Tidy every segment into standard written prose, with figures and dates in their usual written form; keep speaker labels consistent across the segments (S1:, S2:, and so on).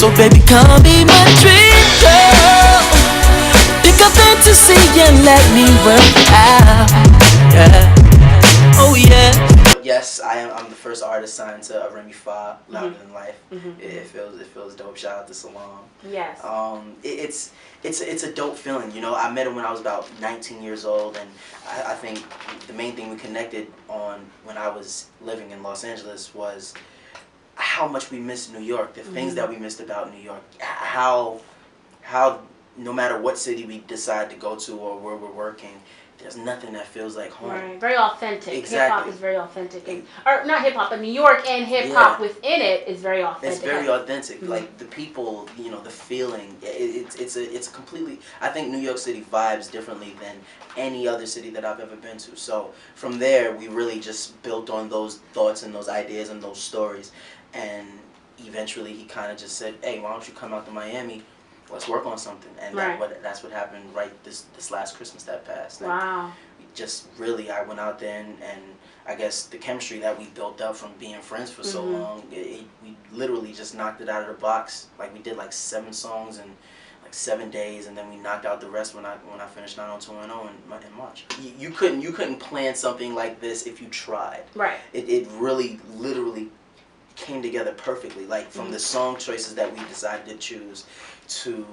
S1: So baby, come be my dream girl. Pick up fantasy and let me work out. Yeah. Oh yeah.
S2: Yes, I'm the first artist signed to Remy Fa, Louder Than Life. It feels dope. Shout out to Salon.
S3: Yes.
S2: It's a dope feeling. You know, I met him when I was about 19 years old, and I think the main thing we connected on when I was living in Los Angeles was how much we missed New York, the things that we missed about New York, how no matter what city we decide to go to or where we're working, there's nothing that feels like home.
S3: Right, very authentic.
S2: Exactly.
S3: Hip hop is very authentic, or not hip hop, but New York and hip hop within it is very authentic.
S2: It's very authentic. Like the people, you know, the feeling. It's a completely. I think New York City vibes differently than any other city that I've ever been to. So from there, we really just built on those thoughts and those ideas and those stories, and eventually he kind of just said, "Hey, why don't you come out to Miami? Let's work on something." And that's what happened right this last Christmas that passed. Like,
S3: wow.
S2: Just really, I went out there and I guess the chemistry that we built up from being friends for so long, we literally just knocked it out of the box. Like we did like 7 songs in like 7 days, and then we knocked out the rest when I finished 90210 in March. You couldn't plan something like this if you tried.
S3: Right.
S2: It really literally came together perfectly. Like from the song choices that we decided to choose to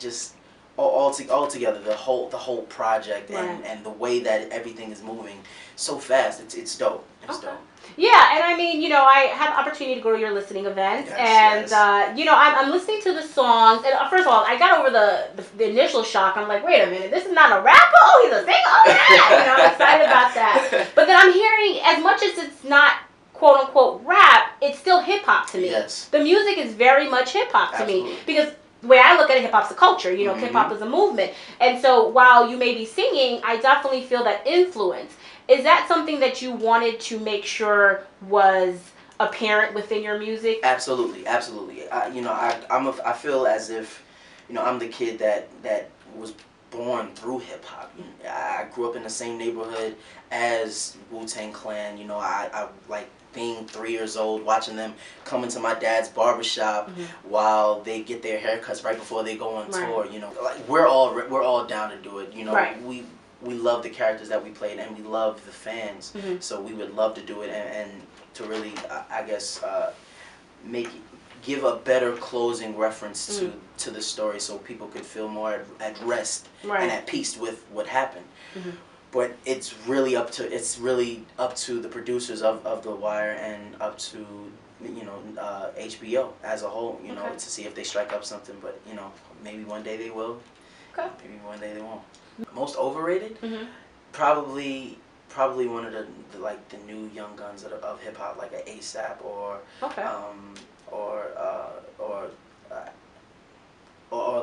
S2: just all together the whole project and the way that everything is moving so fast. It's dope. It's dope.
S3: Yeah, and I mean, you know, I had the opportunity to go to your listening event, and you know, I'm listening to the songs, and first of all, I got over the initial shock. I'm like, wait a minute, this is not a rapper? Oh, he's a singer? Oh, yeah. You know, I'm excited about that. But then I'm hearing, as much as it's not quote unquote rap, it's still hip hop to me.
S2: Yes.
S3: The music is very much hip hop to me, because the way I look at it, hip hop's a culture. You know, hip hop is a movement, and so while you may be singing, I definitely feel that influence. Is that something that you wanted to make sure was apparent within your music?
S2: Absolutely, absolutely. You know, I feel as if, you know, I'm the kid that was born through hip hop. I grew up in the same neighborhood as Wu-Tang Clan. You know, I like being 3 years old, watching them come into my dad's barbershop while they get their haircuts right before they go on tour. You know, like we're all down to do it. You know, we love the characters that we played, and we love the fans. So we would love to do it and to really, I guess, give a better closing reference to the story, so people could feel more at rest and at peace with what happened. But it's really up to the producers of The Wire and up to, you know, HBO as a whole, you know, to see if they strike up something. But you know, maybe one day they will. Maybe one day they won't. Most overrated? Probably one of the like the new young guns of hip hop, like an ASAP or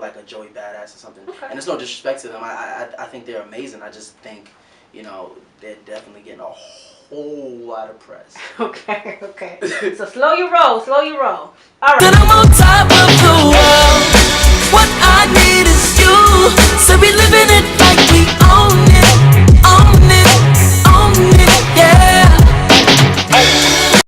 S2: like a Joey Badass or something. And there's no disrespect to them. I think they're amazing. I just think, you know, they're definitely getting a whole lot of press.
S3: Okay. So slow your roll. All right.
S1: I'm on top of the